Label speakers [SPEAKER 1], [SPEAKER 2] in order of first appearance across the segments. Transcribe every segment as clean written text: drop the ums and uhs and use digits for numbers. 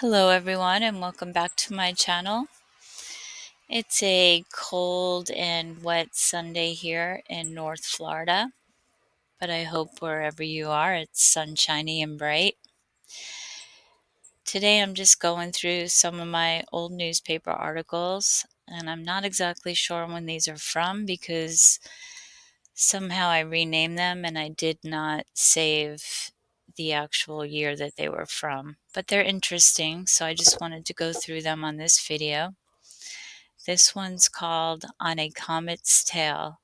[SPEAKER 1] Hello everyone and welcome back to my channel. It's a cold and wet Sunday here in North Florida, but I hope wherever you are it's sunshiny and bright. Today I'm just going through some of my old newspaper articles, and I'm not exactly sure when these are from because somehow I renamed them and I did not save the actual year that they were from, but they're interesting, so I just wanted to go through them on this video. This one's called On a Comet's Tail,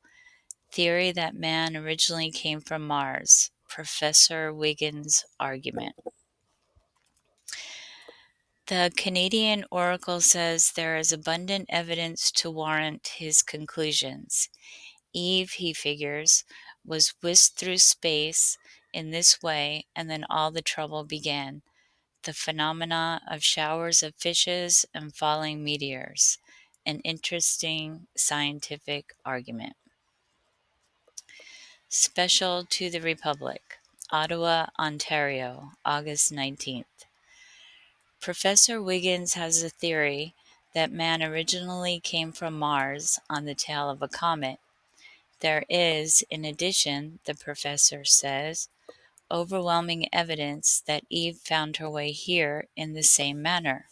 [SPEAKER 1] Theory that Man Originally Came from Mars, Professor Wiggins' Argument. The Canadian Oracle says there is abundant evidence to warrant his conclusions. Eve, he figures, was whisked through space in this way, and then all the trouble began. The phenomena of showers of fishes and falling meteors. An interesting scientific argument. Special to the Republic, Ottawa, Ontario, August 19th. Professor Wiggins has a theory that man originally came from Mars on the tail of a comet. There is, in addition, the professor says, overwhelming evidence that Eve found her way here in the same manner.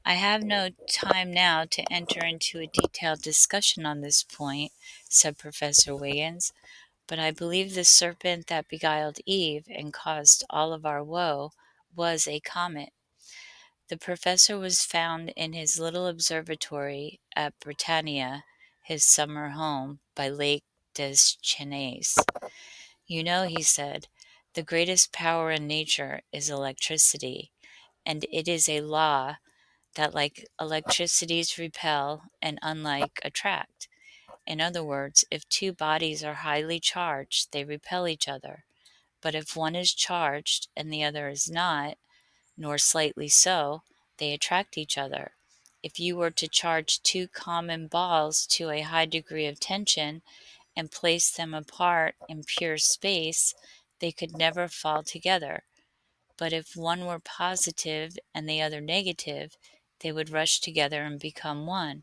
[SPEAKER 1] I have no time now to enter into a detailed discussion on this point, said Professor Wiggins, but I believe the serpent that beguiled Eve and caused all of our woe was a comet. The professor was found in his little observatory at Britannia, his summer home by Lake des Chenets. You know, he said, the greatest power in nature is electricity, and it is a law that like electricities repel and unlike attract. In other words, if two bodies are highly charged, they repel each other. But if one is charged and the other is not, nor slightly so, they attract each other. If you were to charge two common balls to a high degree of tension and place them apart in pure space, they could never fall together. But if one were positive and the other negative, they would rush together and become one.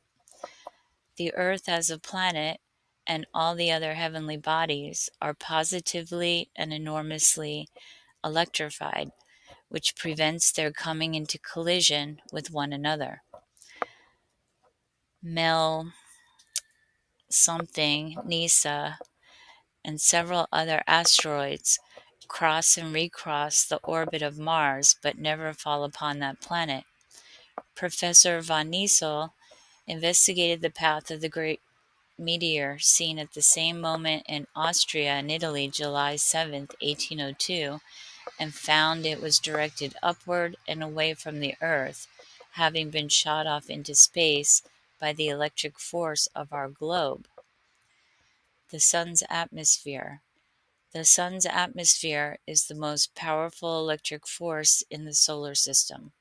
[SPEAKER 1] The Earth as a planet and all the other heavenly bodies are positively and enormously electrified, which prevents their coming into collision with one another. Mel something, Nisa, and several other asteroids cross and recross the orbit of Mars but never fall upon that planet. Professor von Niesel investigated the path of the great meteor seen at the same moment in Austria and Italy July 7, 1802, and found it was directed upward and away from the Earth, having been shot off into space by the electric force of our globe. The Sun's atmosphere. The Sun's atmosphere is the most powerful electric force in the solar system.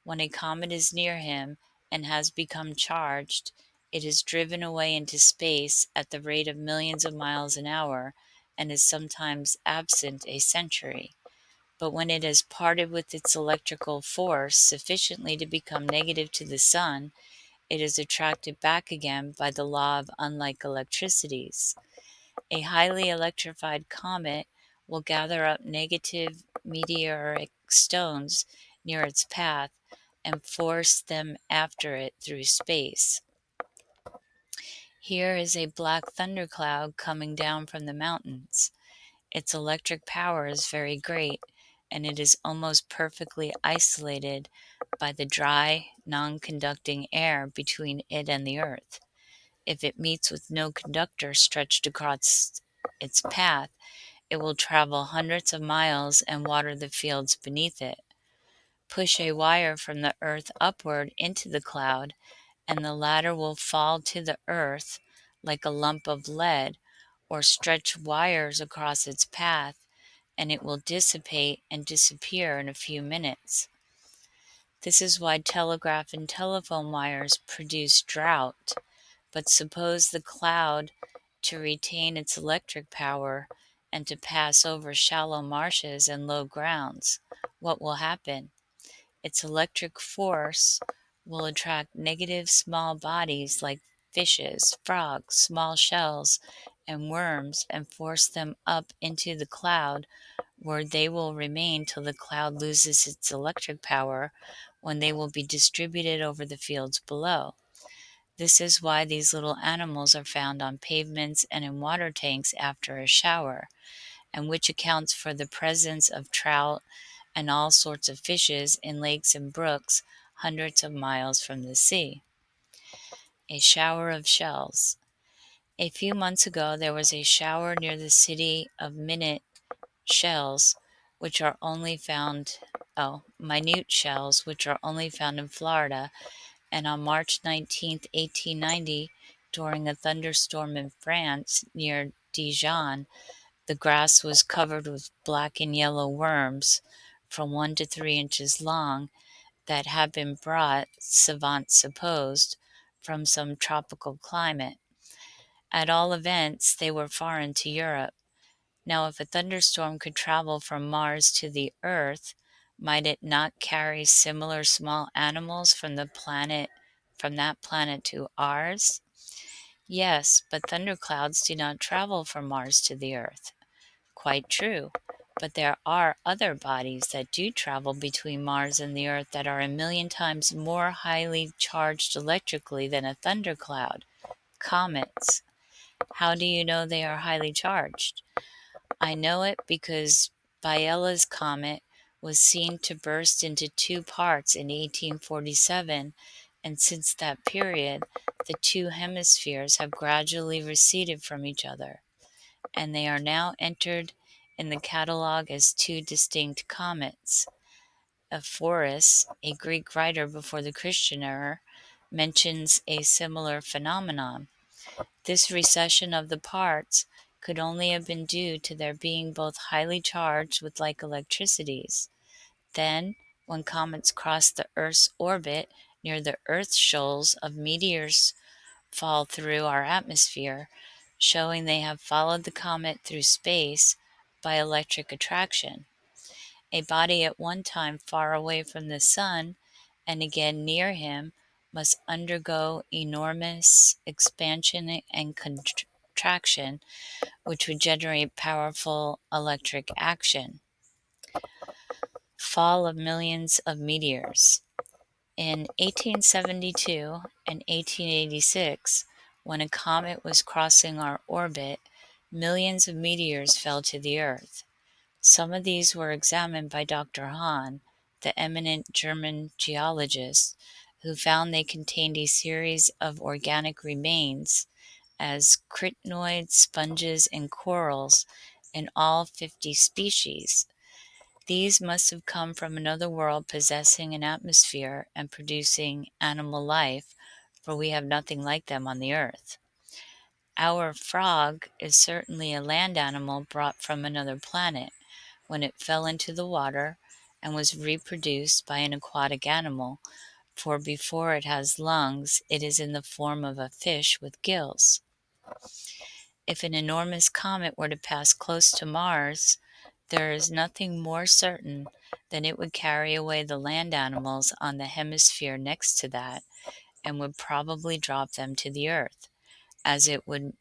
[SPEAKER 1] When a comet is near him and has become charged, it is driven away into space at the rate of millions of miles an hour and is sometimes absent a century. But when it has parted with its electrical force sufficiently to become negative to the sun, it is attracted back again by the law of unlike electricities. A highly electrified comet will gather up negative meteoric stones near its path and force them after it through space. Here is a black thundercloud coming down from the mountains. Its electric power is very great, and it is almost perfectly isolated by the dry, non-conducting air between it and the earth. If it meets with no conductor stretched across its path, it will travel hundreds of miles and water the fields beneath it. Push a wire from the earth upward into the cloud, and the latter will fall to the earth like a lump of lead, or stretch wires across its path, and it will dissipate and disappear in a few minutes. This is why telegraph and telephone wires produce drought. But suppose the cloud to retain its electric power and to pass over shallow marshes and low grounds, what will happen? Its electric force will attract negative small bodies like fishes, frogs, small shells, and worms and force them up into the cloud, where they will remain till the cloud loses its electric power, when they will be distributed over the fields below. This is why these little animals are found on pavements and in water tanks after a shower, and which accounts for the presence of trout and all sorts of fishes in lakes and brooks hundreds of miles from the sea. A shower of shells. A few months ago there was a shower near the city of minute shells, which are only found minute shells, which are only found in Florida, and on March 19, 1890, during a thunderstorm in France near Dijon, the grass was covered with black and yellow worms from 1 to 3 inches long that had been brought, savants supposed, from some tropical climate. At all events, they were foreign to Europe. Now, if a thunderstorm could travel from Mars to the Earth, might it not carry similar small animals from that planet to ours? Yes, but thunderclouds do not travel from Mars to the Earth. Quite true, but there are other bodies that do travel between Mars and the Earth that are a million times more highly charged electrically than a thundercloud. Comets. How do you know they are highly charged? I know it because Biela's comet was seen to burst into two parts in 1847, and since that period, the two hemispheres have gradually receded from each other, and they are now entered in the catalogue as two distinct comets. Ephorus, a Greek writer before the Christian era, mentions a similar phenomenon. This recession of the parts could only have been due to their being both highly charged with like electricities. Then, when comets cross the Earth's orbit near the Earth, shoals of meteors fall through our atmosphere, showing they have followed the comet through space by electric attraction. A body at one time far away from the sun and again near him must undergo enormous expansion and contraction, which would generate powerful electric action. Fall of millions of meteors. In 1872 and 1886, when a comet was crossing our orbit, millions of meteors fell to the Earth. Some of these were examined by Dr. Hahn, the eminent German geologist, who found they contained a series of organic remains as chitinoids, sponges, and corals in all 50 species. These must have come from another world possessing an atmosphere and producing animal life, for we have nothing like them on the Earth. Our frog is certainly a land animal brought from another planet, when it fell into the water and was reproduced by an aquatic animal, for before it has lungs, it is in the form of a fish with gills. If an enormous comet were to pass close to Mars, there is nothing more certain than it would carry away the land animals on the hemisphere next to that, and would probably drop them to the Earth, as it would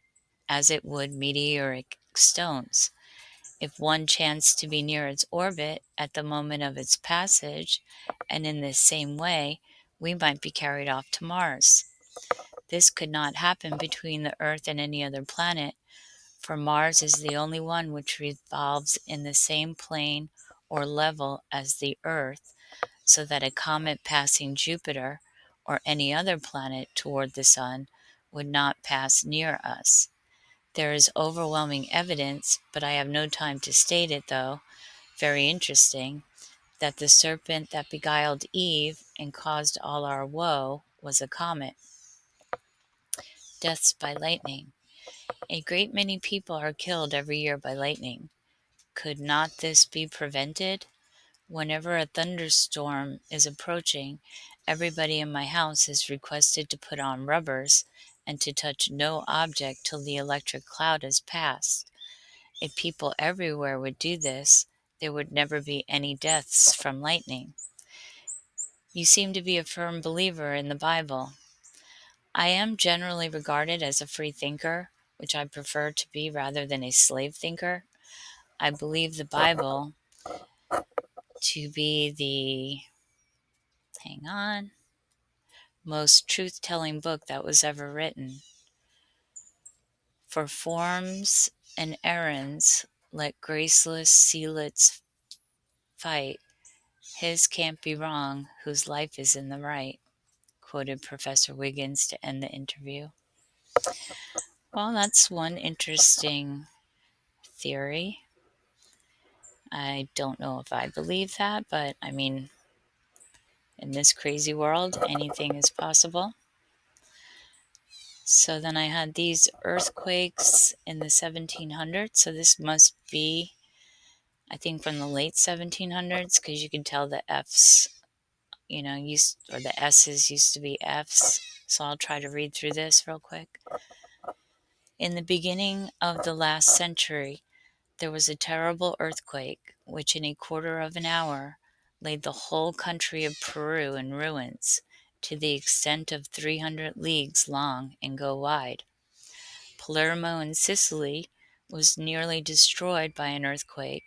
[SPEAKER 1] meteoric stones. If one chanced to be near its orbit at the moment of its passage, and in this same way, we might be carried off to Mars. This could not happen between the Earth and any other planet, for Mars is the only one which revolves in the same plane or level as the Earth, so that a comet passing Jupiter or any other planet toward the Sun would not pass near us. There is overwhelming evidence, but I have no time to state it, though very interesting, that the serpent that beguiled Eve and caused all our woe was a comet. Deaths by lightning. A great many people are killed every year by lightning. Could not this be prevented? Whenever a thunderstorm is approaching, everybody in my house is requested to put on rubbers and to touch no object till the electric cloud has passed. If people everywhere would do this, there would never be any deaths from lightning. You seem to be a firm believer in the Bible. I am generally regarded as a free thinker, which I prefer to be rather than a slave thinker. I believe the Bible to be the most truth-telling book that was ever written. For forms and errands, let graceless zealots fight. His can't be wrong, whose life is in the right, quoted Professor Wiggins to end the interview. Well, that's one interesting theory. I don't know if I believe that, but I mean, in this crazy world, anything is possible. So then I had these earthquakes in the 1700s. So this must be, I think, from the late 1700s, because you can tell the F's, the S's used to be F's. So I'll try to read through this real quick. In the beginning of the last century, there was a terrible earthquake, which in a quarter of an hour laid the whole country of Peru in ruins, to the extent of 300 leagues long and go wide. Palermo in Sicily was nearly destroyed by an earthquake,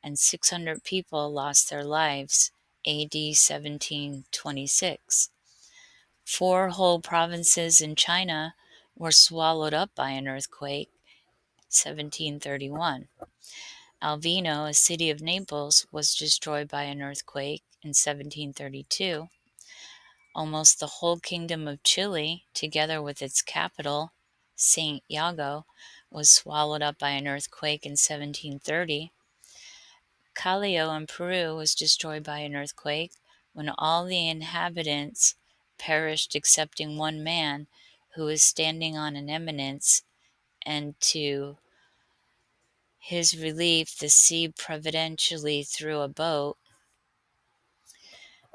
[SPEAKER 1] and 600 people lost their lives, A.D. 1726. 4 whole provinces in China were swallowed up by an earthquake, 1731. Alvino, a city of Naples, was destroyed by an earthquake in 1732. Almost the whole kingdom of Chile, together with its capital, St. Iago, was swallowed up by an earthquake in 1730. Callao in Peru was destroyed by an earthquake when all the inhabitants perished excepting one man who was standing on an eminence, and to his relief the sea providentially threw a boat.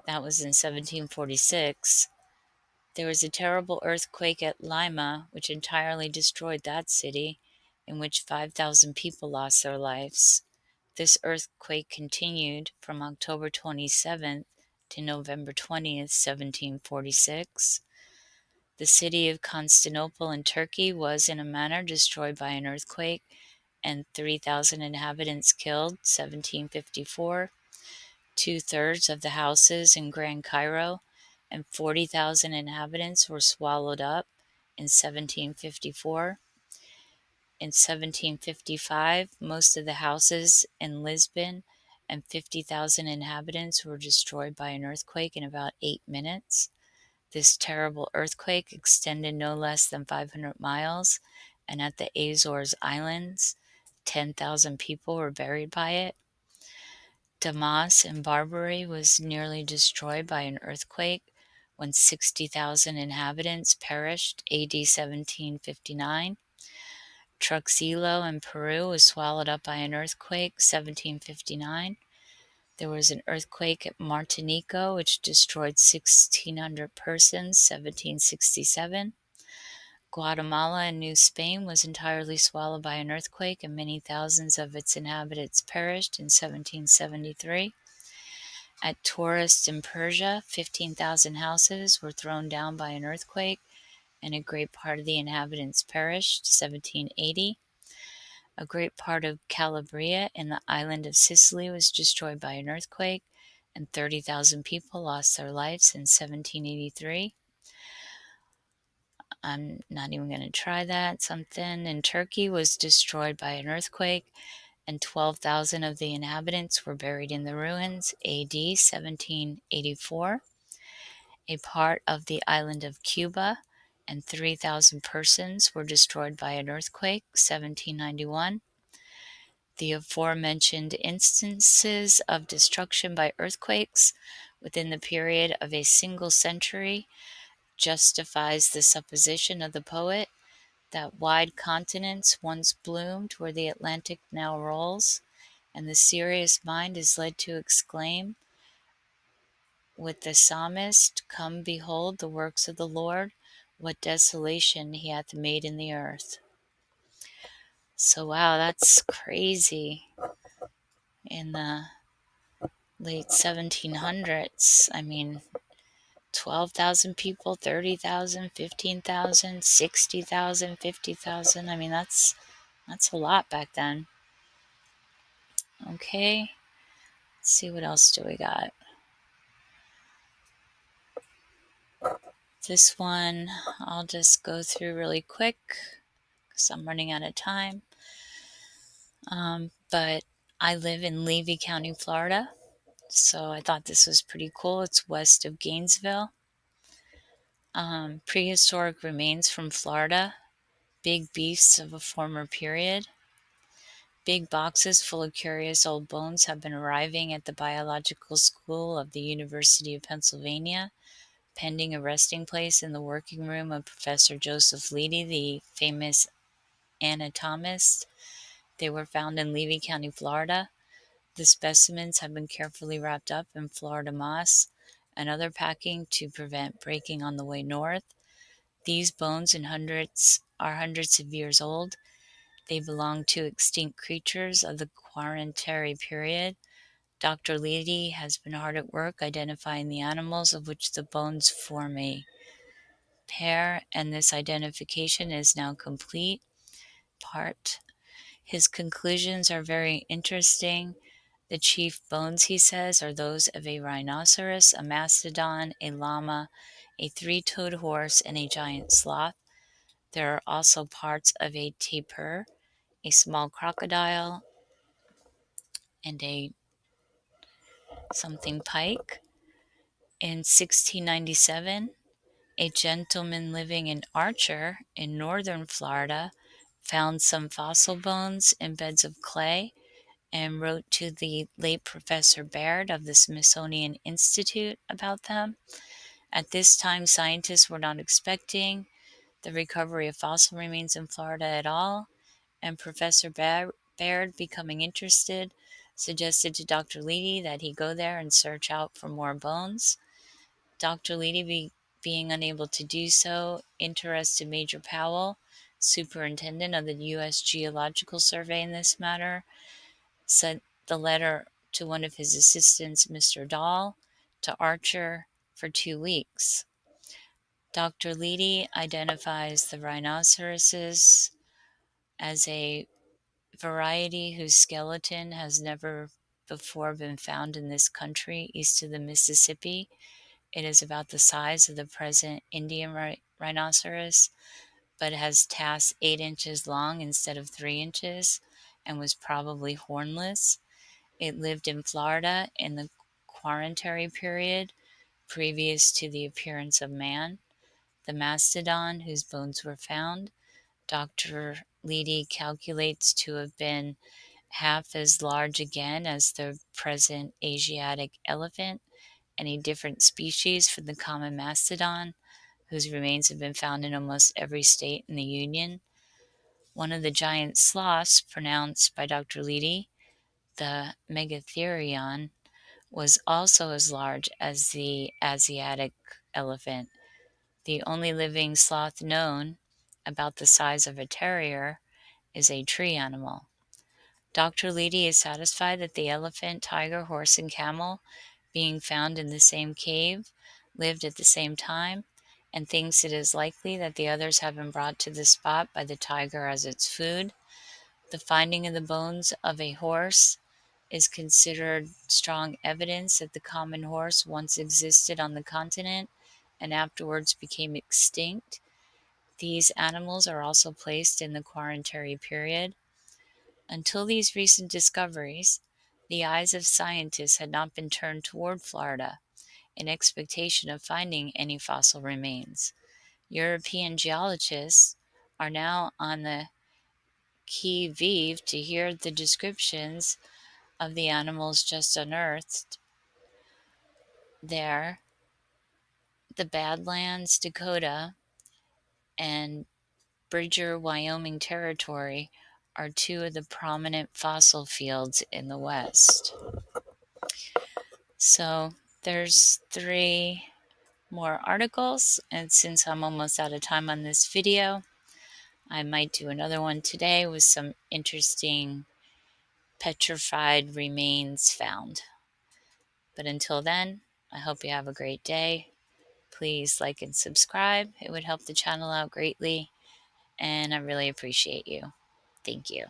[SPEAKER 1] That was in 1746. There was a terrible earthquake at Lima, which entirely destroyed that city, in which 5,000 people lost their lives. This earthquake continued from October 27th to November 20th, 1746. The city of Constantinople in Turkey was, in a manner, destroyed by an earthquake, and 3,000 inhabitants killed, 1754. 2/3 of the houses in Grand Cairo and 40,000 inhabitants were swallowed up in 1754. In 1755, most of the houses in Lisbon and 50,000 inhabitants were destroyed by an earthquake in about 8 minutes. This terrible earthquake extended no less than 500 miles, and at the Azores Islands, 10,000 people were buried by it. Damas in Barbary was nearly destroyed by an earthquake when 60,000 inhabitants perished, AD 1759. Truxillo in Peru was swallowed up by an earthquake, 1759. There was an earthquake at Martinico, which destroyed 1,600 persons, 1767. Guatemala in New Spain was entirely swallowed by an earthquake, and many thousands of its inhabitants perished in 1773. At Taurus in Persia, 15,000 houses were thrown down by an earthquake, and a great part of the inhabitants perished, 1780. A great part of Calabria in the island of Sicily was destroyed by an earthquake, and 30,000 people lost their lives in 1783. I'm not even going to try that. Something in Turkey was destroyed by an earthquake, and 12,000 of the inhabitants were buried in the ruins, AD 1784. A part of the island of Cuba and 3,000 persons were destroyed by an earthquake, 1791. The aforementioned instances of destruction by earthquakes within the period of a single century justifies the supposition of the poet that wide continents once bloomed where the Atlantic now rolls, and the serious mind is led to exclaim with the psalmist, "Come, behold the works of the Lord, what desolation he hath made in the earth. So wow, that's crazy. In the late 1700s, I mean, 12,000 people, 30,000, 15,000, 60,000, 50,000. I mean, that's a lot back then. Okay, let's see what else do we got. This one I'll just go through really quick because I'm running out of time. But I live in Levy County, Florida, so I thought this was pretty cool. It's west of Gainesville. Prehistoric remains from Florida, big beasts of a former period. Big boxes full of curious old bones have been arriving at the Biological School of the University of Pennsylvania, pending a resting place in the working room of Professor Joseph Levy, the famous anatomist. They were found in Levy County, Florida. The specimens have been carefully wrapped up in Florida moss and other packing to prevent breaking on the way north. These bones are hundreds of years old. They belong to extinct creatures of the Quaternary period. Dr. Levy has been hard at work identifying the animals of which the bones form a pair, and this identification is now complete. His conclusions are very interesting. The chief bones, he says, are those of a rhinoceros, a mastodon, a llama, a three-toed horse, and a giant sloth. There are also parts of a tapir, a small crocodile, and a something pike. In 1697, a gentleman living in Archer in northern Florida found some fossil bones in beds of clay and wrote to the late Professor Baird of the Smithsonian Institute about them. At this time, scientists were not expecting the recovery of fossil remains in Florida at all, and Professor Baird, becoming interested, suggested to Dr. Levy that he go there and search out for more bones. Dr. Levy, being unable to do so, interested Major Powell, superintendent of the U.S. Geological Survey in this matter, sent the letter to one of his assistants, Mr. Dahl, to Archer for 2 weeks. Dr. Levy identifies the rhinoceroses as a variety whose skeleton has never before been found in this country east of the Mississippi. It is about the size of the present Indian rhinoceros, but has tasks 8 inches long instead of 3 inches and was probably hornless. It lived in Florida in the Quaternary period, previous to the appearance of man. The mastodon, whose bones were found, Dr. Levy calculates to have been half as large again as the present Asiatic elephant, and a different species from the common mastodon, whose remains have been found in almost every state in the Union. One of the giant sloths, pronounced by Dr. Levy the Megatherion, was also as large as the Asiatic elephant. The only living sloth known, about the size of a terrier, is a tree animal. Dr. Levy is satisfied that the elephant, tiger, horse, and camel, being found in the same cave, lived at the same time, and thinks it is likely that the others have been brought to the spot by the tiger as its food. The finding of the bones of a horse is considered strong evidence that the common horse once existed on the continent and afterwards became extinct. These animals are also placed in the Quaternary period. Until these recent discoveries, the eyes of scientists had not been turned toward Florida in expectation of finding any fossil remains. European geologists are now on the qui vive to hear the descriptions of the animals just unearthed there. The Badlands, Dakota, and Bridger, Wyoming territory are 2 of the prominent fossil fields in the West. So there's 3 more articles, and since I'm almost out of time on this video, I might do another one today with some interesting petrified remains found. But until then, I hope you have a great day. Please like and subscribe. It would help the channel out greatly, and I really appreciate you. Thank you.